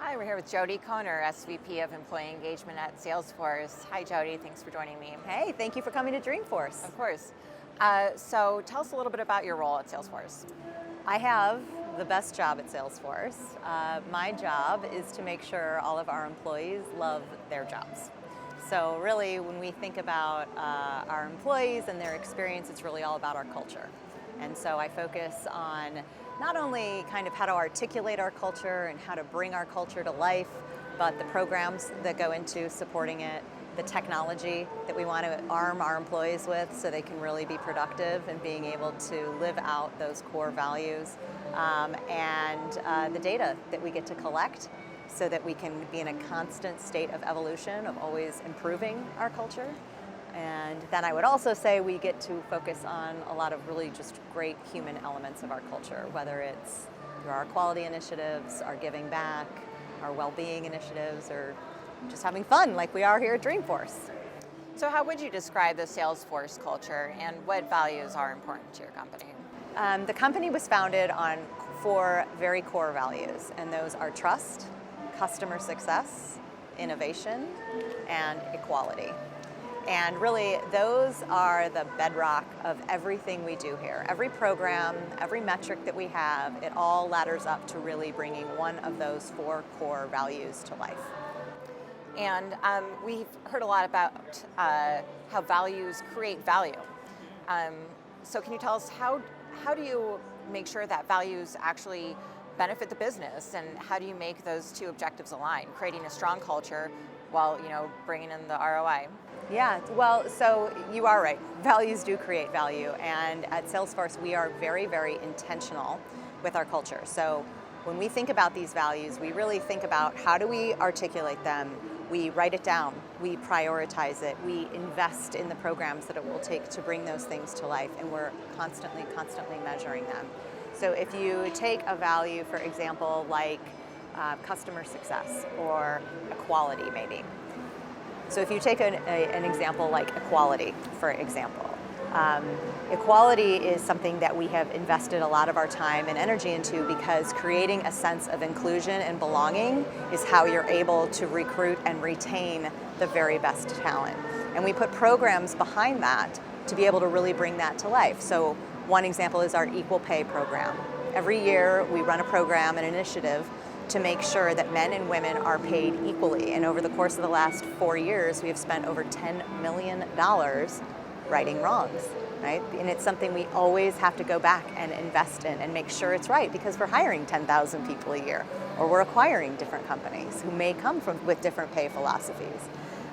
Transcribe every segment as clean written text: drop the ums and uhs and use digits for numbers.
Hi, we're here with Jody Kohner, SVP of Employee Engagement at Salesforce. Hi, Jody. Thanks for joining me. Hey, thank you for coming to Dreamforce. Of course. So tell us a little bit about your role at Salesforce. I have the best job at Salesforce. My job is to make sure all of our employees love their jobs. So really, when we think about our employees and their experience, it's really all about our culture. And so I focus on not only kind of how to articulate our culture and how to bring our culture to life, but the programs that go into supporting it, the technology that we want to arm our employees with so they can really be productive and being able to live out those core values, and the data that we get to collect so that we can be in a constant state of evolution, of always improving our culture. And then I would also say we get to focus on a lot of really just great human elements of our culture, whether it's through our quality initiatives, our giving back, our well-being initiatives, or just having fun like we are here at Dreamforce. So how would you describe the Salesforce culture and what values are important to your company? The company was founded on 4 very core values, and those are trust, customer success, innovation, and equality. And really, those are the bedrock of everything we do here. Every program, every metric that we have, it all ladders up to really bringing one of those 4 core values to life. And we've heard a lot about how values create value. So can you tell us how do you make sure that values actually benefit the business, and how do you make those 2 objectives align, creating a strong culture while bringing in the ROI? Yeah, well, so you are right. Values do create value, and at Salesforce we are very, very intentional with our culture. So when we think about these values, we really think about how do we articulate them. We write it down, we prioritize it, we invest in the programs that it will take to bring those things to life, and we're constantly measuring them. So if you take a value, for example, like customer success or equality maybe. So if you take an example like equality, for example, equality is something that we have invested a lot of our time and energy into, because creating a sense of inclusion and belonging is how you're able to recruit and retain the very best talent. And we put programs behind that to be able to really bring that to life. So one example is our equal pay program. Every year we run a program, an initiative, to make sure that men and women are paid equally. And over the course of the last 4 years, we have spent over $10 million righting wrongs, right? And it's something we always have to go back and invest in and make sure it's right, because we're hiring 10,000 people a year, or we're acquiring different companies who may come with different pay philosophies.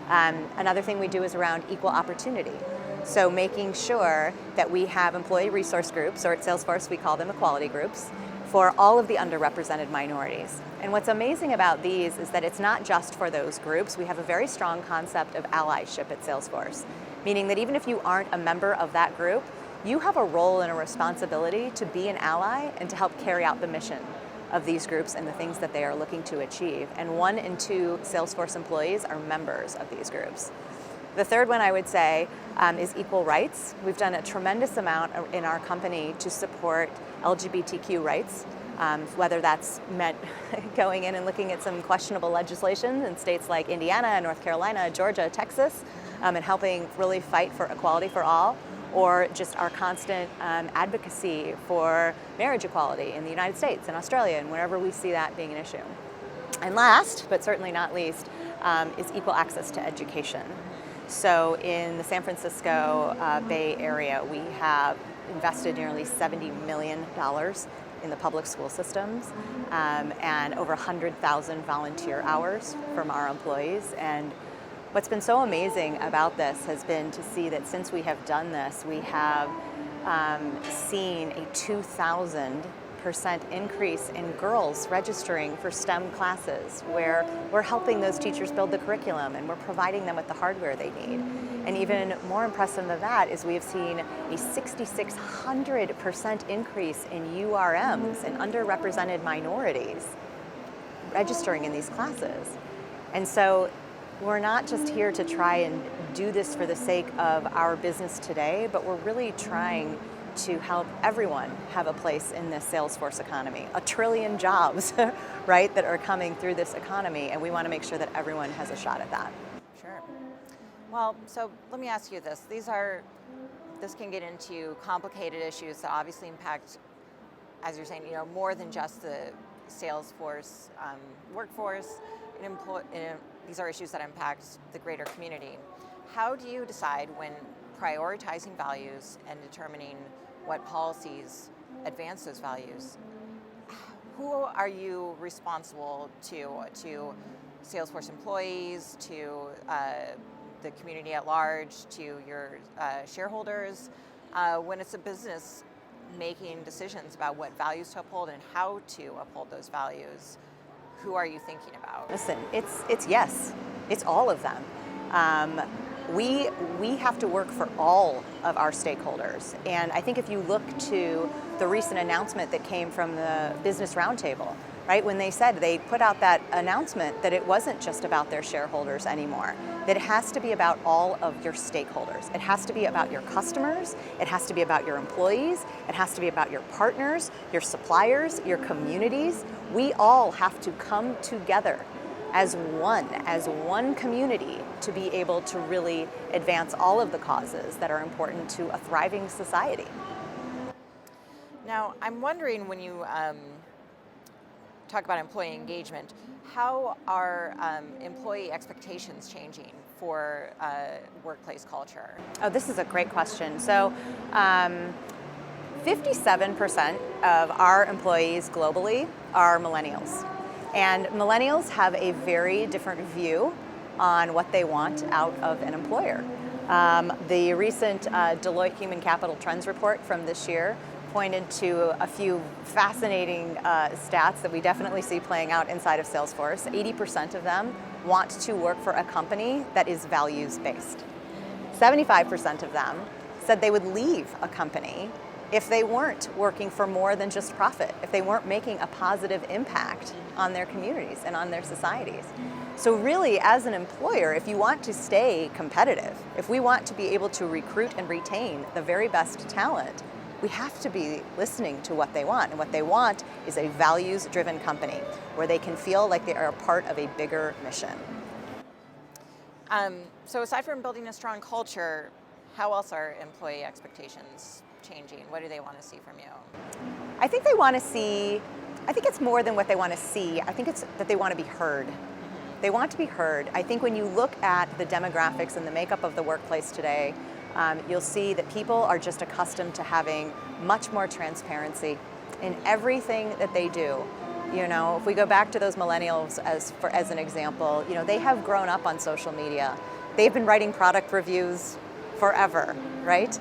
Another thing we do is around equal opportunity. So making sure that we have employee resource groups, or at Salesforce we call them equality groups, for all of the underrepresented minorities. And what's amazing about these is that it's not just for those groups. We have a very strong concept of allyship at Salesforce, meaning that even if you aren't a member of that group, you have a role and a responsibility to be an ally and to help carry out the mission of these groups and the things that they are looking to achieve. And 1 in 2 Salesforce employees are members of these groups. The third one I would say is equal rights. We've done a tremendous amount in our company to support LGBTQ rights, whether that's meant going in and looking at some questionable legislation in states like Indiana, North Carolina, Georgia, Texas, and helping really fight for equality for all, or just our constant advocacy for marriage equality in the United States and Australia and wherever we see that being an issue. And last, but certainly not least, is equal access to education. So in the San Francisco Bay Area, we have invested nearly $70 million in the public school systems, and over 100,000 volunteer hours from our employees. And what's been so amazing about this has been to see that since we have done this, we have seen a 2,000% increase in girls registering for STEM classes, where we're helping those teachers build the curriculum and we're providing them with the hardware they need. And even more impressive than that is we have seen a 6,600% increase in URMs and underrepresented minorities registering in these classes. And so we're not just here to try and do this for the sake of our business today, but we're really trying to help everyone have a place in this Salesforce economy. 1 trillion jobs, right, that are coming through this economy, and we want to make sure that everyone has a shot at that. Sure. Well, so let me ask you this. This can get into complicated issues that obviously impact, as you're saying, more than just the Salesforce workforce. These are issues that impact the greater community. How do you decide when prioritizing values and determining what policies advance those values? Who are you responsible to Salesforce employees, to the community at large, to your shareholders, when it's a business making decisions about what values to uphold and how to uphold those values? Who are you thinking about? Listen, it's all of them. We have to work for all of our stakeholders. And I think if you look to the recent announcement that came from the Business Roundtable, right, when they put out that announcement that it wasn't just about their shareholders anymore, that it has to be about all of your stakeholders. It has to be about your customers, it has to be about your employees, it has to be about your partners, your suppliers, your communities. We all have to come together as one community to be able to really advance all of the causes that are important to a thriving society. Now, I'm wondering, when you talk about employee engagement, how are employee expectations changing for workplace culture? Oh, this is a great question. So 57% of our employees globally are millennials. And millennials have a very different view on what they want out of an employer. The recent Deloitte Human Capital Trends report from this year pointed to a few fascinating stats that we definitely see playing out inside of Salesforce. 80% of them want to work for a company that is values-based. 75% of them said they would leave a company if they weren't working for more than just profit, if they weren't making a positive impact on their communities and on their societies. So really, as an employer, if you want to stay competitive, if we want to be able to recruit and retain the very best talent, we have to be listening to what they want. And what they want is a values-driven company where they can feel like they are a part of a bigger mission. So aside from building a strong culture, how else are employee expectations changing? What do they want to see from you? I think it's more than what they want to see. I think it's that they want to be heard. They want to be heard. I think when you look at the demographics and the makeup of the workplace today, you'll see that people are just accustomed to having much more transparency in everything that they do. If we go back to those millennials as an example, they have grown up on social media. They've been writing product reviews forever, right?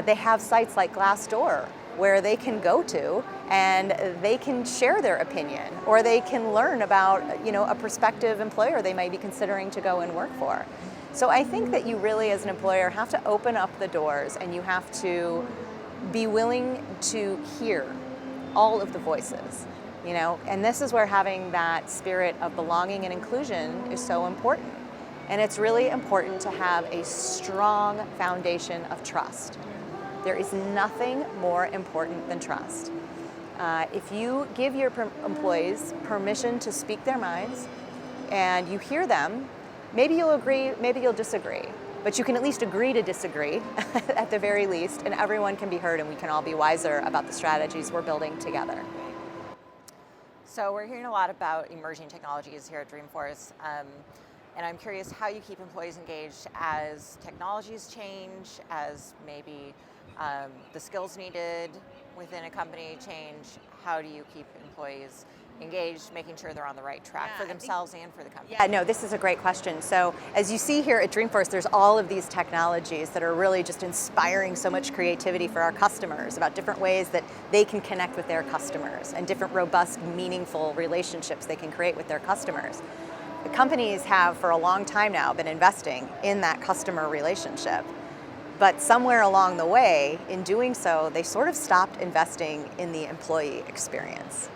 They have sites like Glassdoor where they can go to and they can share their opinion, or they can learn about a prospective employer they might be considering to go and work for. So I think that you really, as an employer, have to open up the doors, and you have to be willing to hear all of the voices, and this is where having that spirit of belonging and inclusion is so important. And it's really important to have a strong foundation of trust. There is nothing more important than trust. If you give your employees permission to speak their minds and you hear them, maybe you'll agree, maybe you'll disagree, but you can at least agree to disagree at the very least, and everyone can be heard and we can all be wiser about the strategies we're building together. So we're hearing a lot about emerging technologies here at Dreamforce. And I'm curious how you keep employees engaged as technologies change, as maybe the skills needed within a company change. How do you keep employees engaged, making sure they're on the right track for themselves and for the company? Yeah, no, this is a great question. So as you see here at Dreamforce, there's all of these technologies that are really just inspiring so much creativity for our customers about different ways that they can connect with their customers and different robust, meaningful relationships they can create with their customers. The companies have for a long time now been investing in that customer relationship. But somewhere along the way, in doing so, they sort of stopped investing in the employee experience.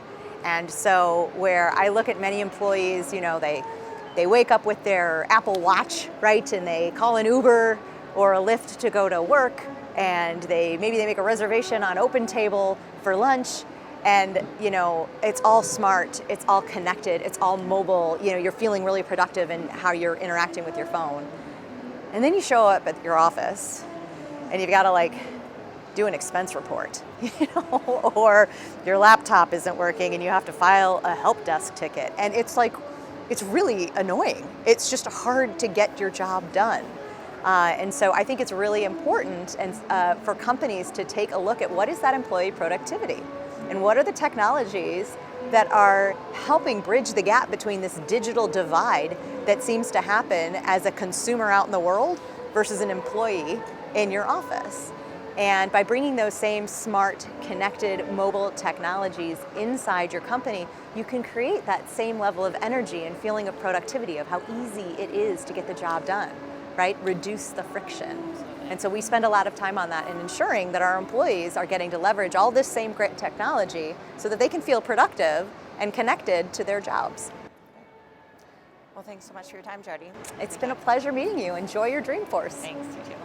And so where I look at many employees, they wake up with their Apple Watch, right? And they call an Uber or a Lyft to go to work. and maybe they make a reservation on OpenTable for lunch, and it's all smart, it's all connected, it's all mobile. You're feeling really productive in how you're interacting with your phone. And then you show up at your office, and you've got to do an expense report, or your laptop isn't working, and you have to file a help desk ticket, and it's really annoying. It's just hard to get your job done. And so I think it's really important for companies to take a look at what is that employee productivity, and what are the technologies that are helping bridge the gap between this digital divide that seems to happen as a consumer out in the world versus an employee in your office. And by bringing those same smart, connected, mobile technologies inside your company, you can create that same level of energy and feeling of productivity, of how easy it is to get the job done, right? Reduce the friction. And so we spend a lot of time on that and ensuring that our employees are getting to leverage all this same great technology so that they can feel productive and connected to their jobs. Well, thanks so much for your time, Jody. It's been a pleasure meeting you. Enjoy your Dreamforce. Thanks, you too.